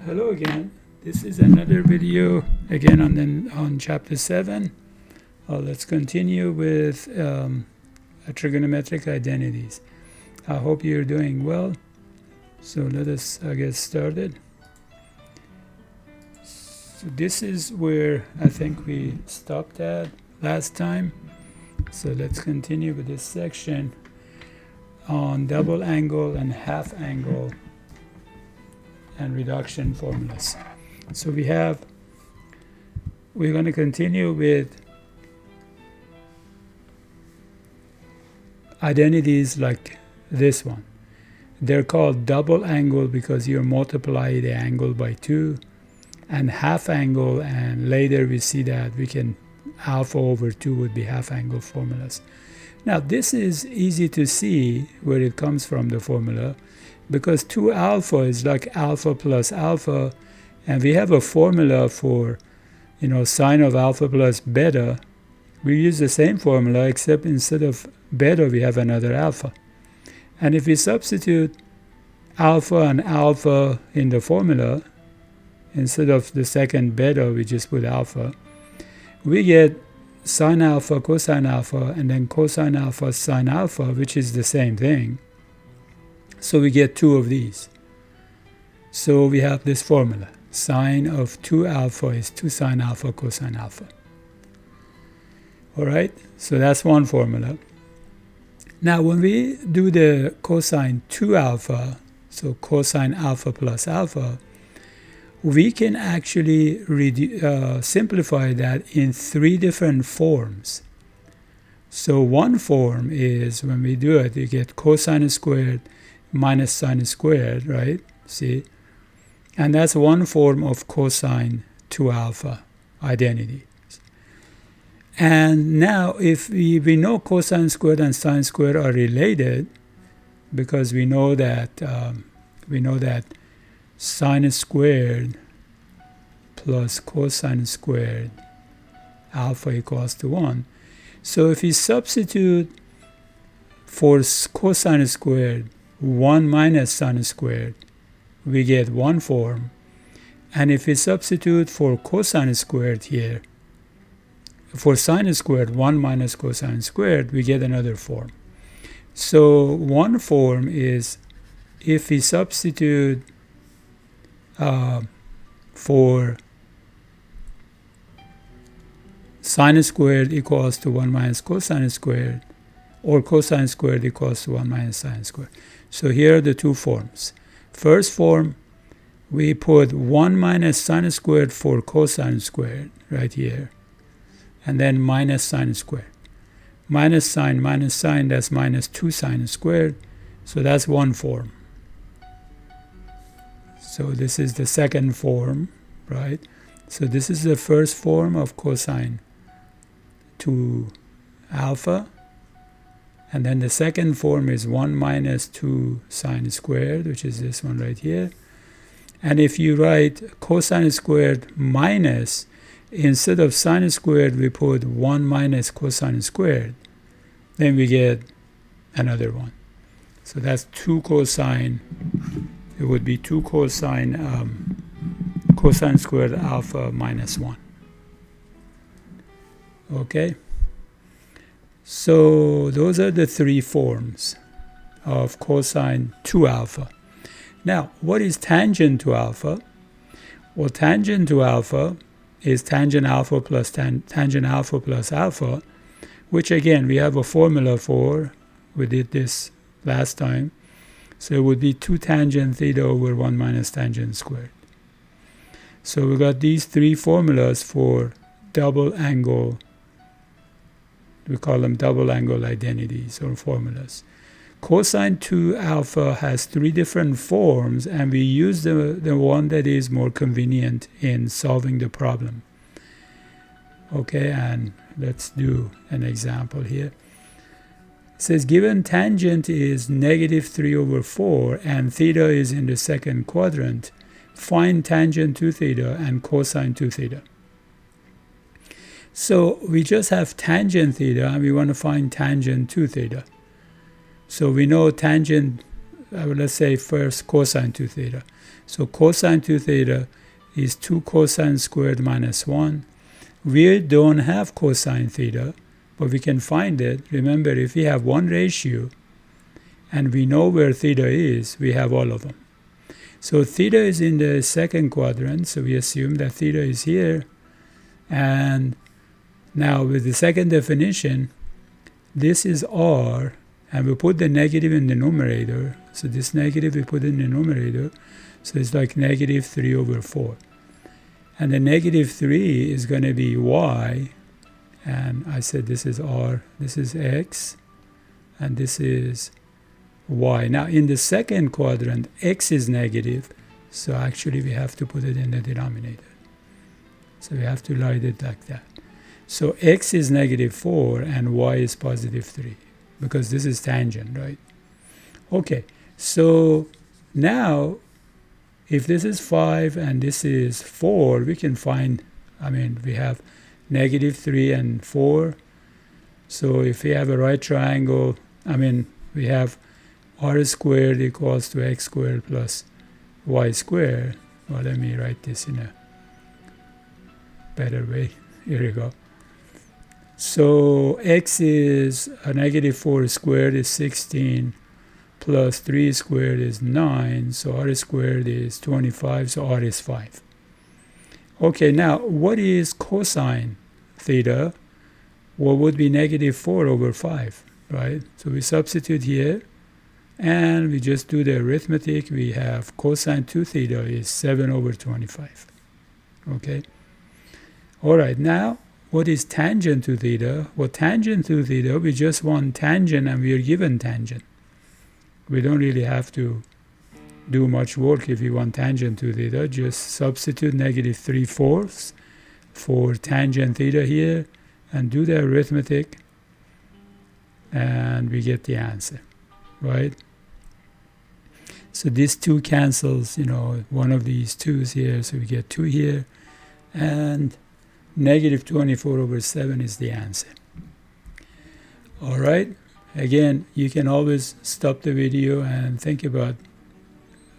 Hello again. This is another video again on chapter 7. Let's continue with trigonometric identities. I hope you're doing well. So let us get started. So this is where I think we stopped at last time. So let's continue with this section on double angle and half angle and reduction formulas. So we're going to continue with identities like this one. They're called double angle because you multiply the angle by 2, and half angle, and later we see that we can alpha over 2 would be half angle formulas. Now this is easy to see where it comes from, the formula, because 2 alpha is like alpha plus alpha, and we have a formula for, sine of alpha plus beta. We use the same formula, except instead of beta we have another alpha. And if we substitute alpha and alpha in the formula, instead of the second beta we just put alpha, we get sine alpha, cosine alpha, and then cosine alpha, sine alpha, which is the same thing. So we get 2 of these. So we have this formula. Sine of 2 alpha is 2 sine alpha cosine alpha. All right, so that's one formula. Now when we do the cosine 2 alpha, so cosine alpha plus alpha, we can actually simplify that in 3 different forms. So one form is, when we do it, you get cosine squared minus sine squared, right? See? And that's one form of cosine 2 alpha identity. And now if we know cosine squared and sine squared are related, because we know that sine squared plus cosine squared alpha equals to 1. So if we substitute for cosine squared 1 minus sine squared, we get one form. And if we substitute for cosine squared here, for sine squared 1 minus cosine squared, we get another form. So one form is, if we substitute for sine squared equals to 1 minus cosine squared, or cosine squared equals to 1 minus sine squared. So here are the 2 forms. First form, we put 1 minus sine squared for cosine squared right here, and then minus sine squared. Minus sine, that's minus 2 sine squared. So that's one form. So this is the second form, right? So this is the first form of cosine 2 alpha. And then the second form is 1 minus 2 sine squared, which is this one right here. And if you write cosine squared minus, instead of sine squared, we put 1 minus cosine squared, then we get another one. So that's 2 cosine. It would be 2 cosine cosine squared alpha minus 1. Okay? So those are the 3 forms of cosine 2 alpha. Now, what is tangent to alpha? Well, tangent to alpha is tangent alpha plus tangent alpha plus alpha, which again we have a formula for. We did this last time. So it would be 2 tangent theta over 1 minus tangent squared. So we got these 3 formulas for double angle. We call them double angle identities or formulas. Cosine 2 alpha has 3 different forms, and we use the one that is more convenient in solving the problem. Okay, and let's do an example here. It says given tangent is negative 3 over 4 and theta is in the second quadrant, find tangent 2 theta and cosine 2 theta. So we just have tangent theta and we want to find tangent 2 theta. So we know tangent, let's say first cosine 2 theta. So cosine 2 theta is 2 cosine squared minus 1. We don't have cosine theta, but we can find it. Remember, if we have one ratio and we know where theta is, we have all of them. So theta is in the second quadrant, so we assume that theta is here. And now with the second definition, this is r, and we put the negative in the numerator. So this negative we put in the numerator, so it's like negative 3 over 4. And the negative 3 is going to be y, and I said this is r, this is x, and this is y. Now in the second quadrant, x is negative, so actually we have to put it in the denominator. So we have to write it like that. So x is negative 4 and y is positive 3, because this is tangent, right? Okay, so now if this is 5 and this is 4, we can find, we have negative 3 and 4. So if we have a right triangle, we have r squared equals to x squared plus y squared. Well, let me write this in a better way. Here we go. So x is a negative 4 squared is 16 plus 3 squared is 9. So r squared is 25. So r is 5. Okay, now what is cosine theta? What would be negative 4 over 5, right? So we substitute here and we just do the arithmetic. We have cosine 2 theta is 7 over 25. Okay. All right, now what is tangent to theta? Well, tangent to theta, we just want tangent and we are given tangent. We don't really have to do much work if we want tangent to theta. Just substitute negative 3/4 for tangent theta here and do the arithmetic and we get the answer, right? So this 2 cancels, one of these 2's here, so we get 2 here, and negative 24 over 7 is the answer. All right, again, you can always stop the video and think about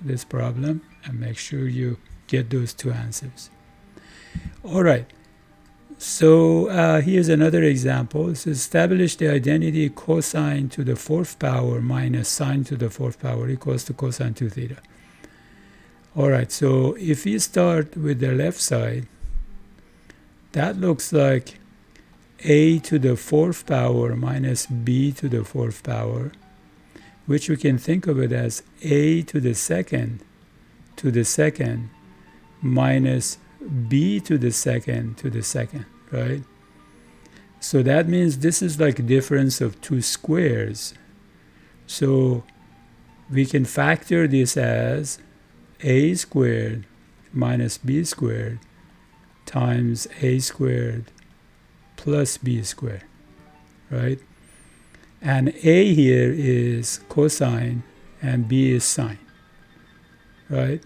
this problem and make sure you get those 2 answers. All right, so here's another example. It says establish the identity cosine to the 4th power minus sine to the 4th power equals to cosine 2 theta. All right, so if we start with the left side, that looks like a to the 4th power minus b to the 4th power, which we can think of it as a to the second minus b to the second, right? So that means this is like a difference of 2 squares. So we can factor this as a squared minus b squared times a squared plus b squared, right? And a here is cosine and b is sine, right?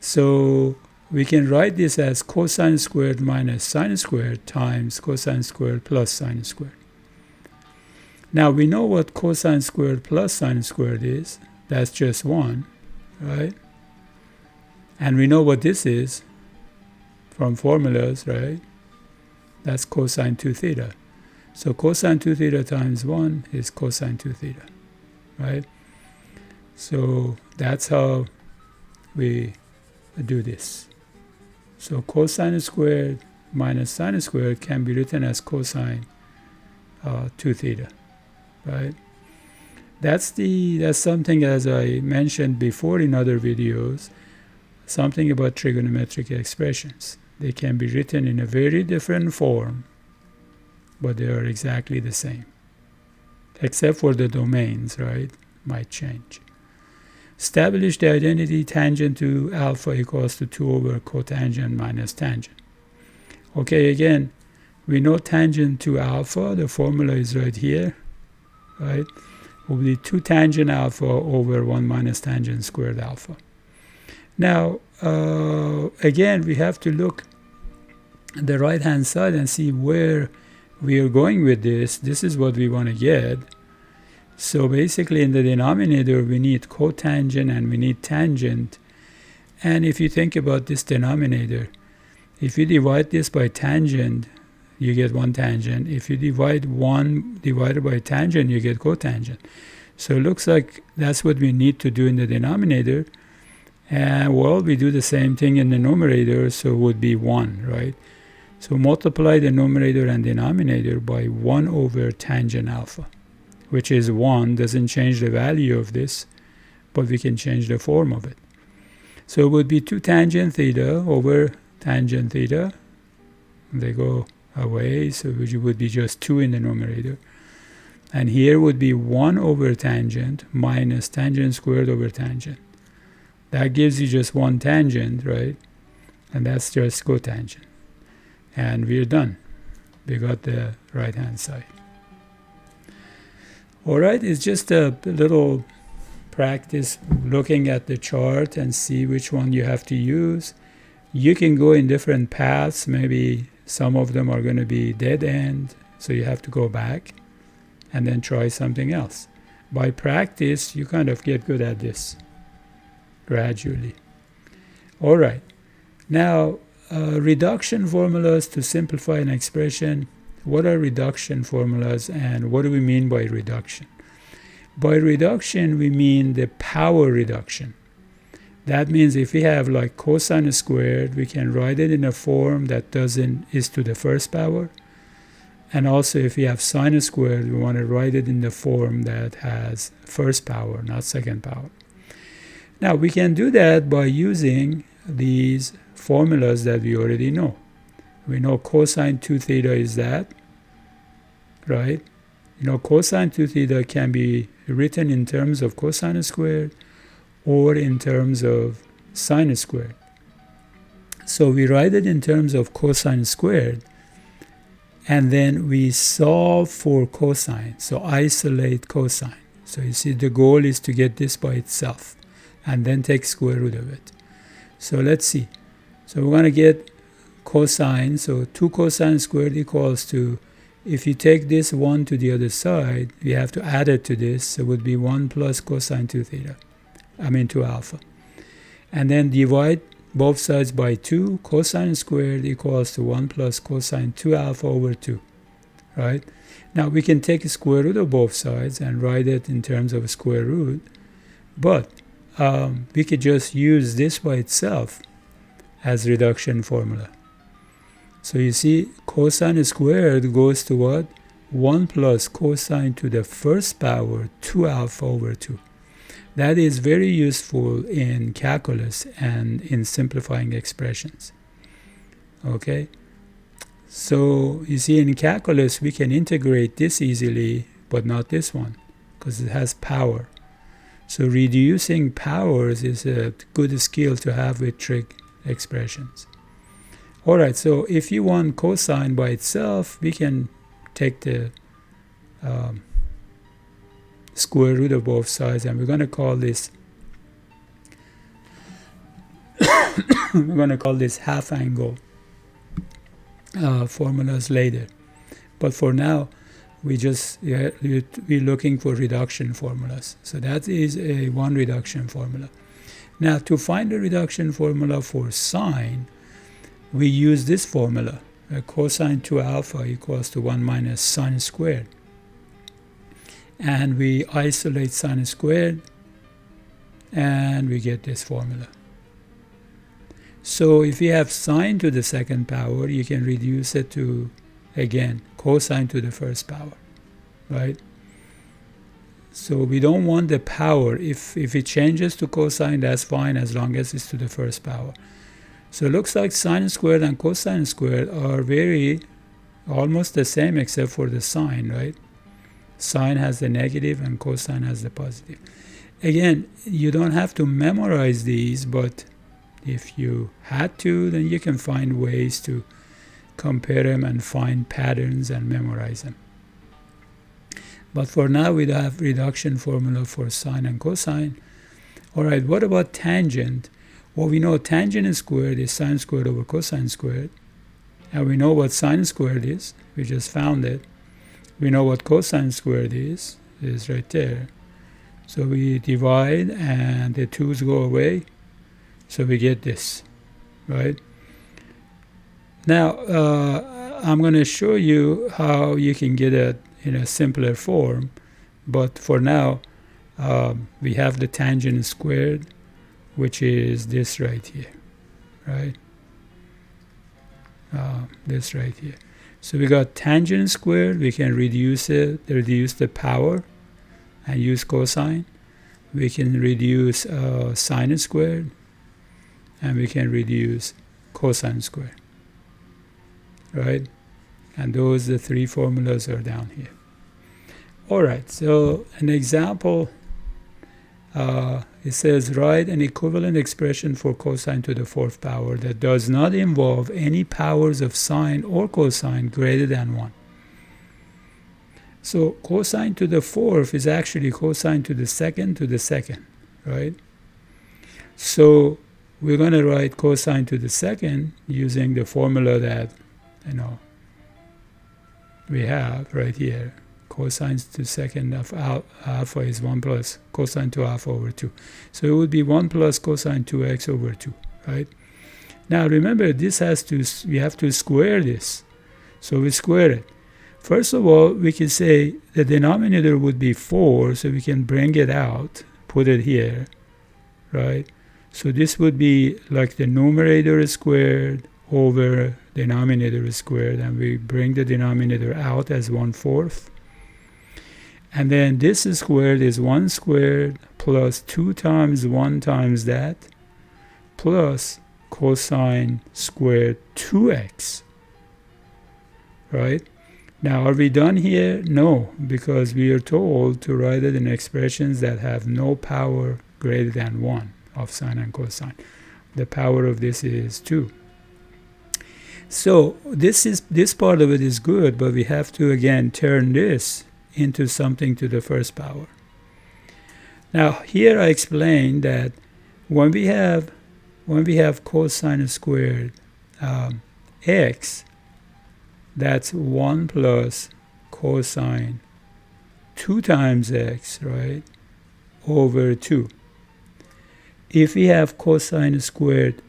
So we can write this as cosine squared minus sine squared times cosine squared plus sine squared. Now we know what cosine squared plus sine squared is. That's just 1, right? And we know what this is from formulas, right? That's cosine 2 theta. So cosine 2 theta times 1 is cosine 2 theta, right? So that's how we do this. So cosine squared minus sine squared can be written as cosine 2 theta, right? That's something, as I mentioned before in other videos, something about trigonometric expressions. They can be written in a very different form, but they are exactly the same, except for the domains, right? Might change. Establish the identity tangent to alpha equals to 2 over cotangent minus tangent. Okay, again, we know tangent to alpha, the formula is right here, right? Will be 2 tangent alpha over 1 minus tangent squared alpha. Now, again, we have to look at the right-hand side and see where we are going with this. This is what we want to get. So basically, in the denominator, we need cotangent and we need tangent. And if you think about this denominator, if you divide this by tangent, you get one tangent. If you divide 1 divided by tangent, you get cotangent. So it looks like that's what we need to do in the denominator. And well, we do the same thing in the numerator, so it would be 1, right? So multiply the numerator and denominator by 1 over tangent alpha, which is 1. Doesn't change the value of this, but we can change the form of it. So it would be 2 tangent theta over tangent theta. They go away, so it would be just 2 in the numerator. And here would be 1 over tangent minus tangent squared over tangent. That gives you just one tangent, right? And that's just cotangent. And we're done. We got the right-hand side. All right, it's just a little practice looking at the chart and see which one you have to use. You can go in different paths. Maybe some of them are going to be dead end, so you have to go back and then try something else. By practice, you kind of get good at this gradually. All right. Now, reduction formulas to simplify an expression. What are reduction formulas and what do we mean by reduction? By reduction, we mean the power reduction. That means if we have like cosine squared, we can write it in a form that is to the first power. And also if we have sine squared, we want to write it in the form that has first power, not second power. Now we can do that by using these formulas that we already know. We know cosine 2 theta is that, right? You know, cosine 2 theta can be written in terms of cosine squared or in terms of sine squared. So we write it in terms of cosine squared, and then we solve for cosine. So isolate cosine. So you see the goal is to get this by itself and then take square root of it. So let's see. So we're going to get cosine. So 2 cosine squared equals to, if you take this 1 to the other side, we have to add it to this. So it would be 1 plus cosine 2 theta. 2 alpha. And then divide both sides by 2. Cosine squared equals to 1 plus cosine 2 alpha over 2. Right? Now we can take a square root of both sides and write it in terms of a square root. But we could just use this by itself as reduction formula. So you see, cosine squared goes to what? 1 plus cosine to the first power 2 alpha over 2. That is very useful in calculus and in simplifying expressions. Okay? So you see, in calculus we can integrate this easily, but not this one, because it has power. So reducing powers is a good skill to have with trig expressions. All right, so if you want cosine by itself, we can take the square root of both sides, and we're going to call this half angle formulas later. But for now, we're looking for reduction formulas. So that is one reduction formula. Now, to find the reduction formula for sine, we use this formula. Cosine 2 alpha equals to 1 minus sine squared. And we isolate sine squared, and we get this formula. So if you have sine to the second power, you can reduce it to, again, cosine to the first power, right? So we don't want the power. If it changes to cosine, that's fine, as long as it's to the first power. So it looks like sine squared and cosine squared are almost the same except for the sine, right? Sine has the negative and cosine has the positive. Again, you don't have to memorize these, but if you had to, then you can find ways to compare them and find patterns and memorize them. But for now, we have reduction formula for sine and cosine. All right, what about tangent? Well, we know tangent squared is sine squared over cosine squared. And we know what sine squared is. We just found it. We know what cosine squared is right there. So we divide and the 2's go away. So we get this, right? Now, I'm going to show you how you can get it in a simpler form. But for now, we have the tangent squared, which is this right here, right? This right here. So we got tangent squared. We can reduce it, reduce the power, and use cosine. We can reduce sine squared, and we can reduce cosine squared, right? And those, the three formulas are down here. All right, so an example, it says write an equivalent expression for cosine to the fourth power that does not involve any powers of sine or cosine greater than 1. So cosine to the fourth is actually cosine to the second, right? So we're going to write cosine to the second using the formula that, we have right here. Cosine to second of alpha is 1 plus cosine to alpha over 2. So it would be 1 plus cosine 2x over 2, right? Now remember, this we have to square this. So we square it. First of all, we can say the denominator would be 4, so we can bring it out, put it here, right? So this would be like the numerator is squared over denominator is squared, and we bring the denominator out as 1/4. And then this squared is 1 squared plus 2 times 1 times that plus cosine squared 2x, right? Now, are we done here? No, because we are told to write it in expressions that have no power greater than 1 of sine and cosine. The power of this is 2. So this part of it is good, but we have to again turn this into something to the first power. Now here I explained that when we have cosine squared x, that's 1 plus cosine 2 times x, right, over 2. If we have cosine squared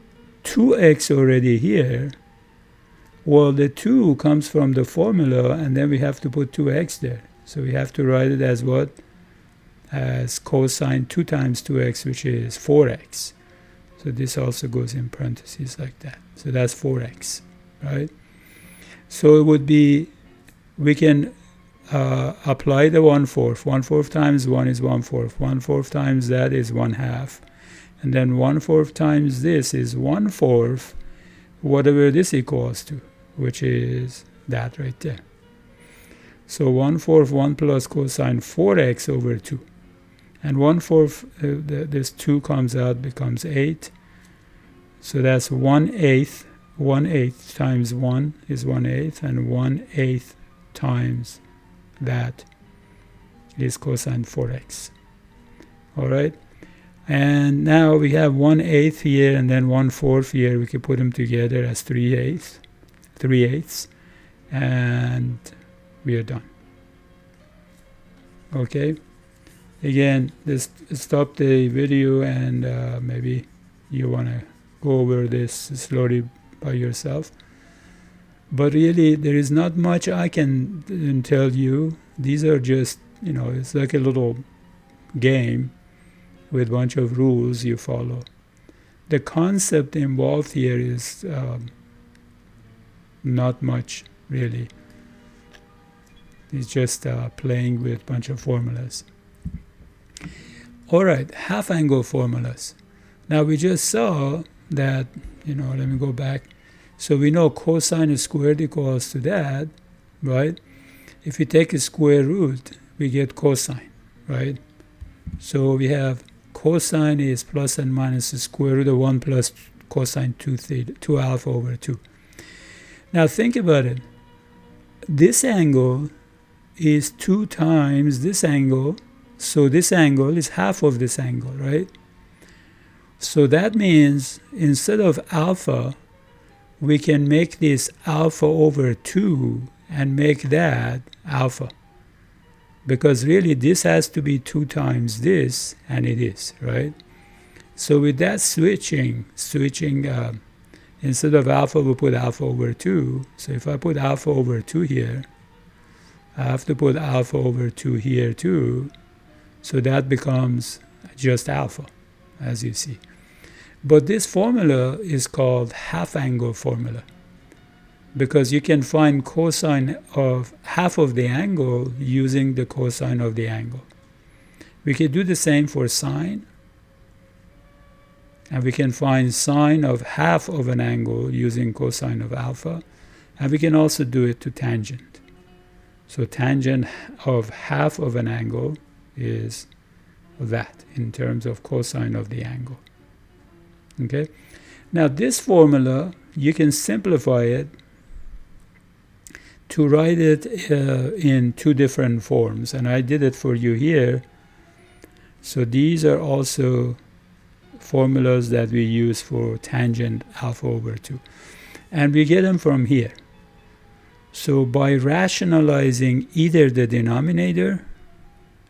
2x already here, well, the 2 comes from the formula, and then we have to put 2x there. So we have to write it as what? As cosine 2 times 2x, which is 4x. So this also goes in parentheses like that. So that's 4x, right? So it would be, we can apply the 1/4. 1/4 times 1 is 1/4. 1/4 times that is 1/2. And then 1/4 times this is 1/4, whatever this equals to, which is that right there. So 1/4, 1 plus cosine 4x over 2. And 1/4, this 2 comes out, becomes 8. So that's 1/8. 1/8 times 1 is 1/8, and 1/8 times that is cosine 4x. All right? And now we have 1/8 here and then 1/4 here. We can put them together as 3/8, and we are done. Okay? Again, just stop the video and maybe you want to go over this slowly by yourself. But really, there is not much I can tell you. These are just, it's like a little game with a bunch of rules you follow. The concept involved here is not much, really. It's just playing with a bunch of formulas. All right, half-angle formulas. Now, we just saw that, let me go back. So we know cosine squared equals to that, right? If we take a square root, we get cosine, right? So we have cosine is plus and minus the square root of 1 plus cosine 2 alpha over 2. Now think about it. This angle is 2 times this angle, so this angle is half of this angle, right? So that means instead of alpha, we can make this alpha over 2 and make that alpha. Because really this has to be 2 times this, and it is, right? So with that switching, instead of alpha, we put alpha over 2. So if I put alpha over 2 here, I have to put alpha over 2 here too. So that becomes just alpha, as you see. But this formula is called half angle formula, because you can find cosine of half of the angle using the cosine of the angle. We can do the same for sine, and we can find sine of half of an angle using cosine of alpha, and we can also do it to tangent. So tangent of half of an angle is that in terms of cosine of the angle. Okay, now this formula, you can simplify it to write it in two different forms, and I did it for you here. So these are also formulas that we use for tangent alpha over 2, and we get them from here. So by rationalizing either the denominator,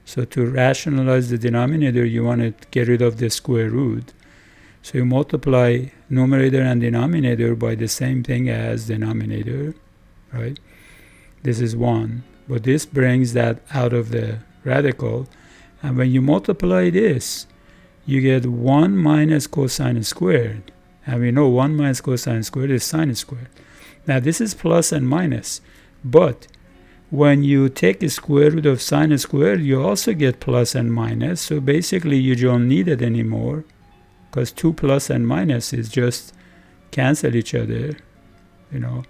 so to rationalize the denominator, you want to get rid of the square root. So you multiply numerator and denominator by the same thing as denominator, right? This is 1, but this brings that out of the radical. And when you multiply this, you get 1 minus cosine squared. And we know 1 minus cosine squared is sine squared. Now this is plus and minus, but when you take the square root of sine squared, you also get plus and minus. So basically you don't need it anymore, because 2 plus and minus is just cancel each other. You know,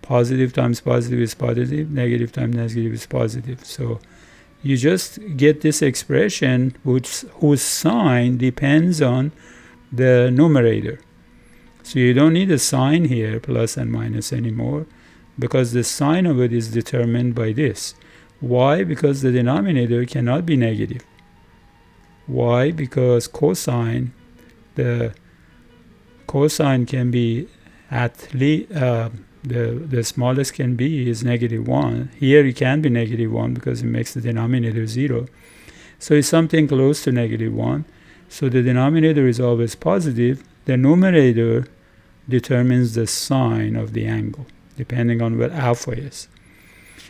positive times positive is positive, negative times negative is positive. So you just get this expression whose sign depends on the numerator. So you don't need a sign here, plus and minus, anymore, because the sign of it is determined by this. Why? Because the denominator cannot be negative. Why? Because cosine, the cosine can be at least, the smallest can be is -1. Here it can be -1 because it makes the denominator 0. So it's something close to -1. So the denominator is always positive. The numerator determines the sign of the angle, depending on what alpha is.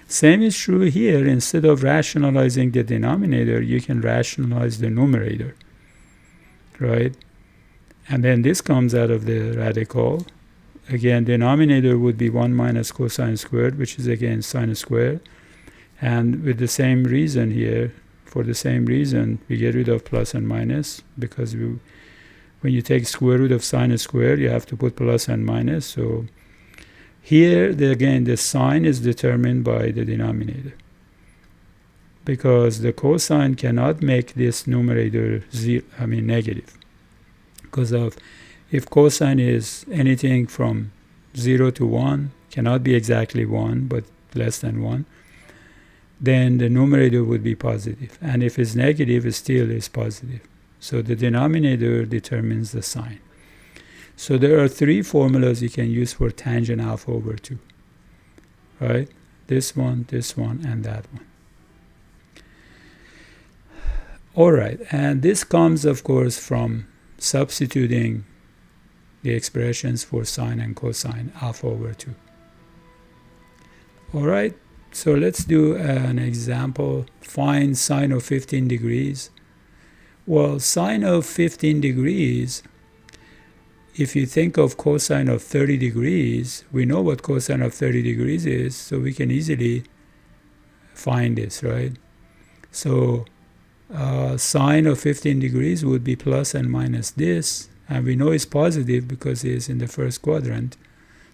Same is true here. Instead of rationalizing the denominator, you can rationalize the numerator, right? And then this comes out of the radical. Again, denominator would be 1 minus cosine squared, which is again sine squared. And with the same reason here, for the same reason, we get rid of plus and minus, because when you take square root of sine squared, you have to put plus and minus. So here, again, the sign is determined by the denominator, because the cosine cannot make this numerator negative. Because of, if cosine is anything from 0 to 1, cannot be exactly 1, but less than 1, then the numerator would be positive. And if it's negative, it still is positive. So the denominator determines the sign. So there are 3 formulas you can use for tangent alpha over 2, right? This one, and that one. All right, and this comes, of course, from substituting the expressions for sine and cosine alpha over 2. All right, so let's do an example. Find sine of 15 degrees. Well, sine of 15 degrees, if you think of cosine of 30 degrees, we know what cosine of 30 degrees is, so we can easily find this, right? So sine of 15 degrees would be plus and minus this, and we know it's positive because it's in the first quadrant,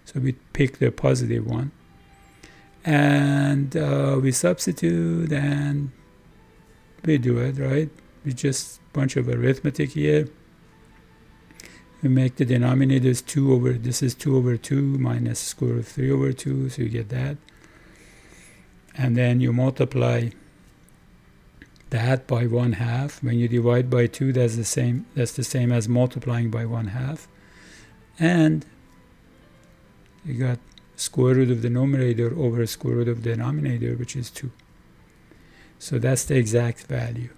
so we pick the positive one. And we substitute and we do it, right? We just bunch of arithmetic here. We make the denominators 2 over, this is 2 over 2 minus square root of 3 over 2, so you get that. And then you multiply that by 1/2. When you divide by 2, that's the same as multiplying by 1/2. And you got square root of the numerator over square root of the denominator, which is 2. So that's the exact value.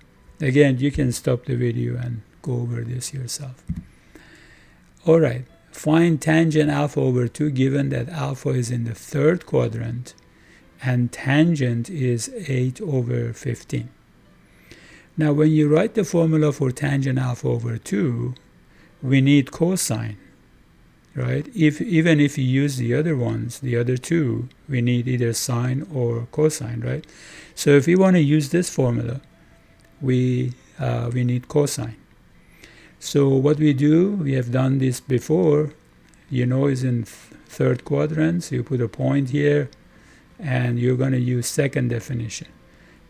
Again, you can stop the video and go over this yourself. All right, find tangent alpha over 2 given that alpha is in the third quadrant and tangent is 8 over 15. Now when you write the formula for tangent alpha over 2, we need cosine, right? Even if you use the other ones, the other two, we need either sine or cosine, right? So if we want to use this formula, we need cosine. So what we do, we have done this before, you know, is in third quadrant, so you put a point here, and you're going to use second definition.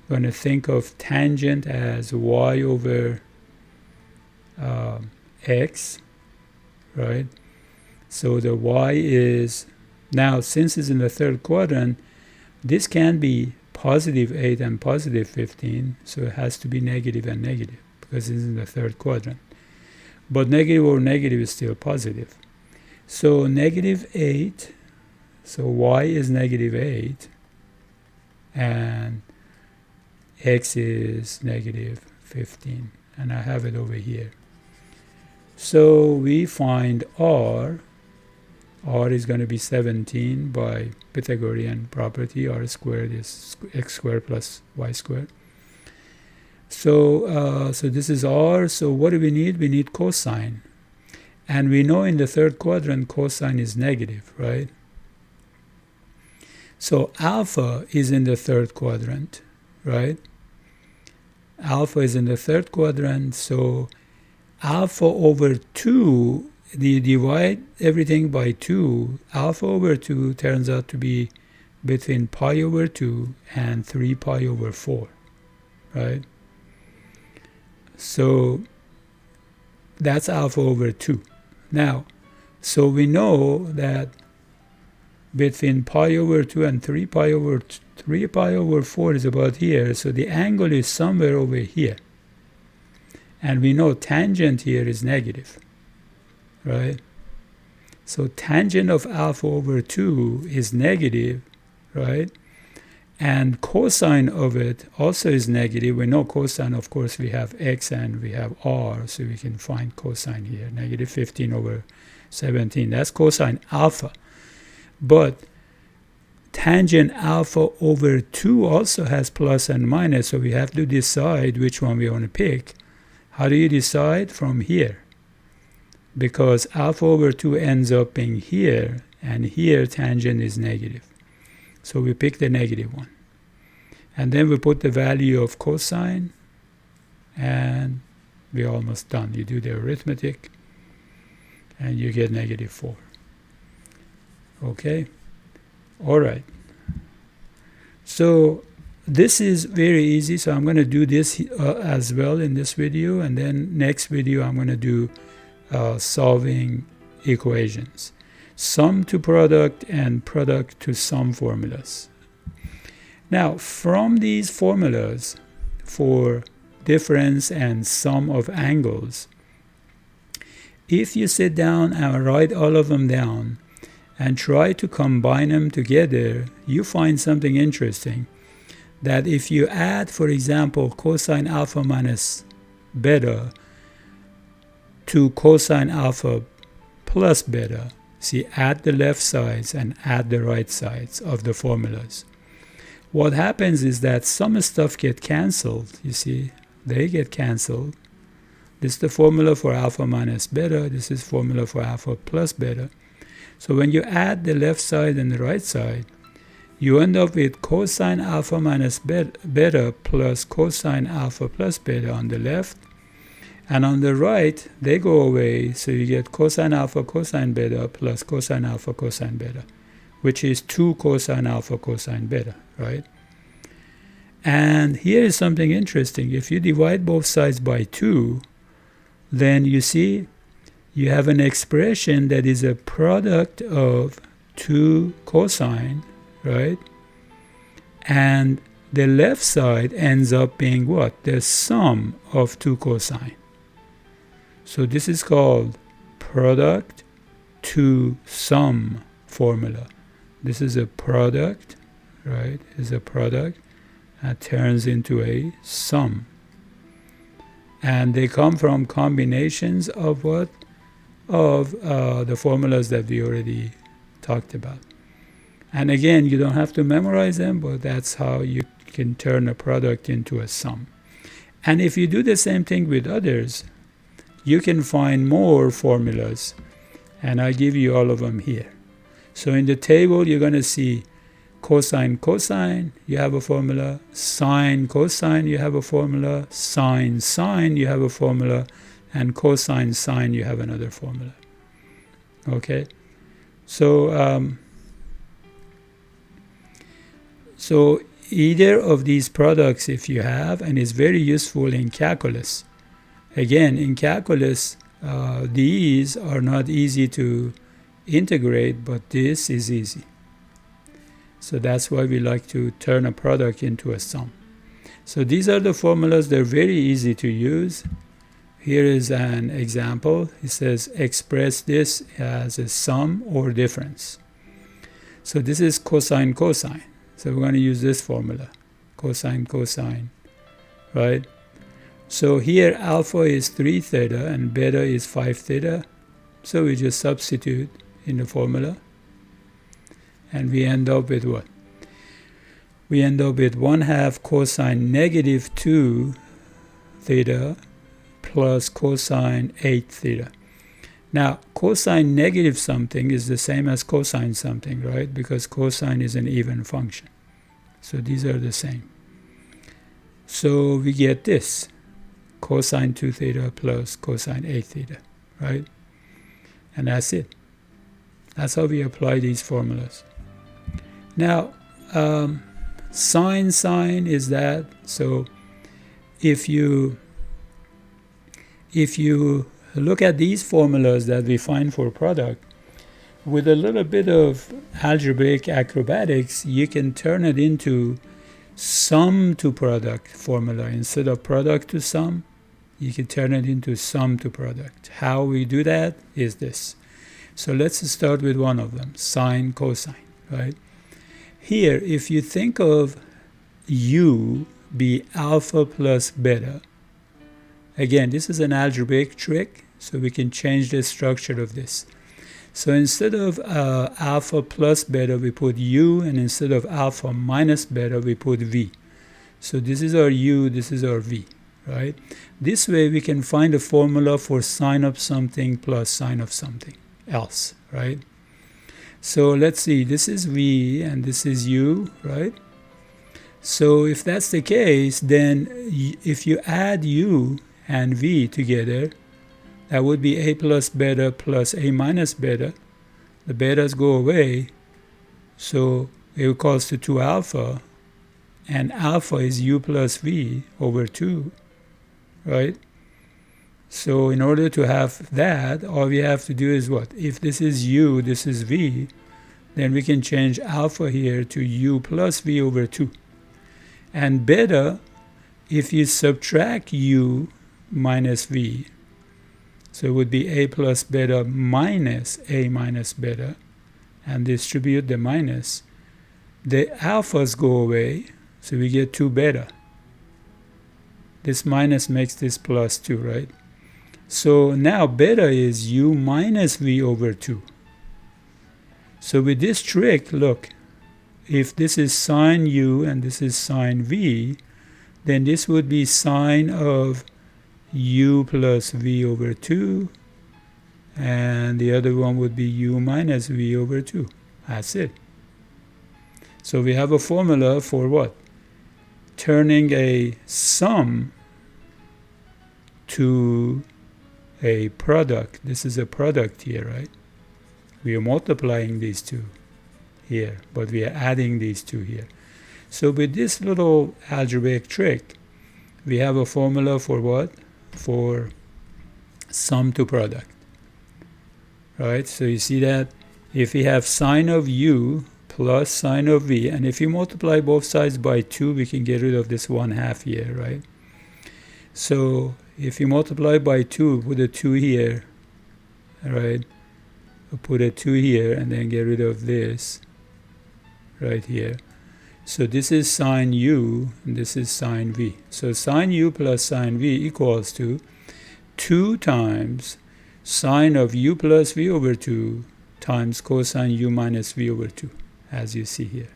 You're going to think of tangent as y over x, right? So the y is, now since it's in the third quadrant, this can be positive 8 and positive 15, so it has to be negative and negative because it's in the third quadrant. But negative over negative is still positive. So negative 8, so y is negative 8, and x is negative 15, and I have it over here. So we find r is going to be 17 by Pythagorean property. R squared is x squared plus y squared. So this is r. So what do we need? We need cosine. And we know in the third quadrant cosine is negative, right? So alpha is in the third quadrant, right? Alpha is in the third quadrant, so alpha over 2, you divide everything by 2, alpha over 2 turns out to be between pi over 2 and 3 pi over 4, right? So that's alpha over 2. Now, so we know that between pi over 2 and 3 pi over 4 is about here, so the angle is somewhere over here. And we know tangent here is negative, right? So tangent of alpha over 2 is negative, right? And cosine of it also is negative. We know cosine, of course, we have x and we have r, so we can find cosine here, negative 15 over 17. That's cosine alpha. But tangent alpha over 2 also has plus and minus, so we have to decide which one we want to pick. How do you decide? From here. Because alpha over 2 ends up being here, and here tangent is negative. So we pick the negative one. And then we put the value of cosine, and we're almost done. You do the arithmetic, and you get negative 4. Okay? All right. So this is very easy. So I'm going to do this as well in this video. And then next video, I'm going to do solving equations. Sum to product and product to sum formulas. Now, from these formulas for difference and sum of angles, if you sit down and write all of them down and try to combine them together, you find something interesting. That if you add, for example, cosine alpha minus beta to cosine alpha plus beta, see, add the left sides and add the right sides of the formulas. What happens is that some stuff get canceled, you see, they get canceled. This is the formula for alpha minus beta, this is formula for alpha plus beta. So when you add the left side and the right side, you end up with cosine alpha minus beta plus cosine alpha plus beta on the left. And on the right, they go away, so you get cosine alpha cosine beta plus cosine alpha cosine beta, which is 2 cosine alpha cosine beta, right? And here is something interesting. If you divide both sides by 2, then you see you have an expression that is a product of 2 cosine, right? And the left side ends up being what? The sum of 2 cosine. So this is called product to sum formula. This is a product, right? Is a product that turns into a sum. And they come from combinations of what? Of the formulas that we already talked about. And again, you don't have to memorize them, but that's how you can turn a product into a sum. And if you do the same thing with others, you can find more formulas. And I give you all of them here. So in the table, you're going to see cosine, cosine, you have a formula. Sine, cosine, you have a formula. Sine, sine, you have a formula. And cosine, sine, you have another formula. Okay? So, so either of these products, if you have, and it's very useful in calculus. Again, in calculus, these are not easy to integrate, but this is easy. So that's why we like to turn a product into a sum. So these are the formulas. They're very easy to use. Here is an example. It says express this as a sum or difference. So this is cosine, cosine. So we're going to use this formula, cosine, cosine, right? So here alpha is 3 theta and beta is 5 theta. So we just substitute in the formula. And we end up with what? We end up with 1/2 cosine negative 2 theta plus cosine 8 theta. Now, cosine negative something is the same as cosine something, right? Because cosine is an even function. So these are the same. So we get this, cosine 2 theta plus cosine 8 theta, right? And that's it. That's how we apply these formulas. Now, sine, sine is that. So if you look at these formulas that we find for product, with a little bit of algebraic acrobatics, you can turn it into sum to product formula. Instead of product to sum, you can turn it into sum to product. How we do that is this. So let's start with one of them, sine, cosine, right? Here, if you think of u be alpha plus beta, again, this is an algebraic trick, so we can change the structure of this. So instead of alpha plus beta, we put u, and instead of alpha minus beta, we put v. So this is our u, this is our v, right? This way, we can find a formula for sine of something plus sine of something else, right? So let's see, this is v and this is u, right? So if that's the case, then if you add u and v together, that would be a plus beta plus a minus beta. The betas go away, so it equals to 2 alpha, and alpha is u plus v over 2, right? So in order to have that, all we have to do is what? If this is u, this is v, then we can change alpha here to u plus v over 2. And beta, if you subtract u minus v, so it would be a plus beta minus a minus beta, and distribute the minus, the alphas go away, so we get 2 beta. This minus makes this plus 2, right? So now beta is u minus v over 2. So with this trick, look, if this is sine u and this is sine v, then this would be sine of u plus v over 2, and the other one would be u minus v over 2. That's it. So we have a formula for what? Turning a sum to a product. This is a product here, right? We are multiplying these two here, but we are adding these two here. So with this little algebraic trick, we have a formula for what? For sum to product, right? So you see that if we have sine of u plus sine of v, and if you multiply both sides by 2, we can get rid of this 1/2 here, right? So if you multiply by 2, put a 2 here, right? Put a 2 here and then get rid of this right here. So this is sine u, and this is sine v. So sine u plus sine v equals to 2 times sine of u plus v over 2 times cosine u minus v over 2, as you see here.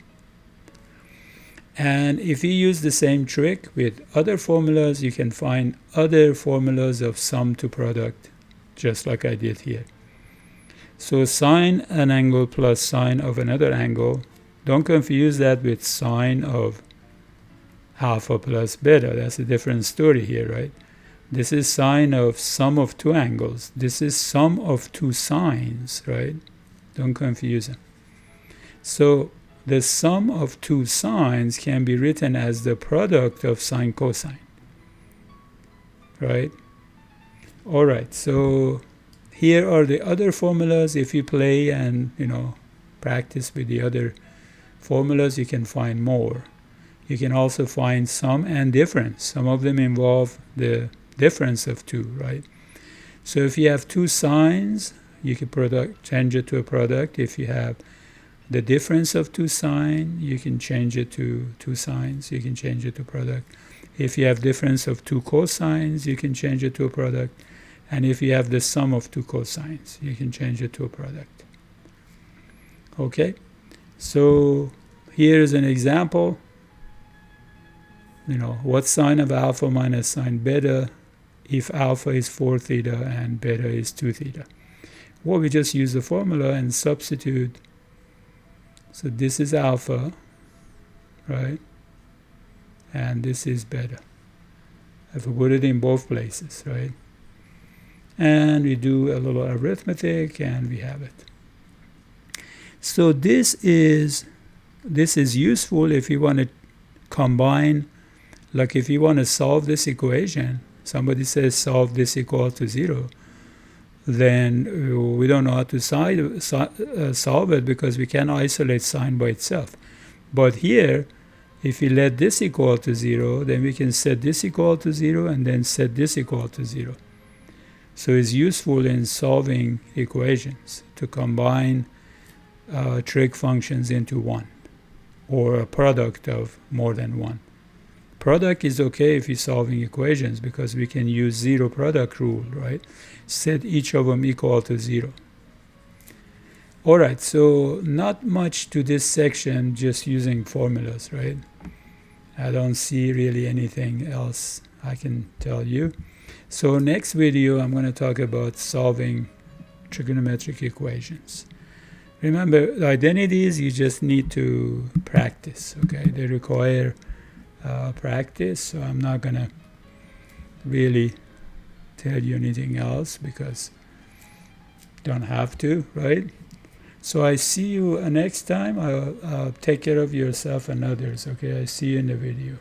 And if you use the same trick with other formulas, you can find other formulas of sum to product, just like I did here. So sine an angle plus sine of another angle, don't confuse that with sine of alpha plus beta. That's a different story here, right? This is sine of sum of two angles. This is sum of two sines, right? Don't confuse them. So the sum of two sines can be written as the product of sine cosine, right? All right, so here are the other formulas. If you play and practice with the other formulas, you can find more. You can also find sum and difference. Some of them involve the difference of two, right? So if you have two sines, you can change it to a product. If you have the difference of two sines, you can change it to two sines. You can change it to product. If you have difference of two cosines, you can change it to a product. And if you have the sum of two cosines, you can change it to a product. Okay, so here's an example. What's sine of alpha minus sine beta if alpha is 4 theta and beta is 2 theta? Well, we just use the formula and substitute. So this is alpha, right? And this is beta. I have to put it in both places, right? And we do a little arithmetic and we have it. So this is useful if you want to combine, like if you want to solve this equation, somebody says solve this equal to 0, then we don't know how to solve it because we can't isolate sine by itself. But here, if we let this equal to 0, then we can set this equal to 0 and then set this equal to 0. So it's useful in solving equations to combine trig functions into one, or a product of more than one. Product is okay if you're solving equations because we can use zero product rule, right? Set each of them equal to 0. All right, so not much to this section, just using formulas, right? I don't see really anything else I can tell you. So next video, I'm going to talk about solving trigonometric equations. Remember, the identities, you just need to practice, okay? They require practice, so I'm not going to really tell you anything else because you don't have to, right? So I see you next time. I'll take care of yourself and others, okay? I see you in the video.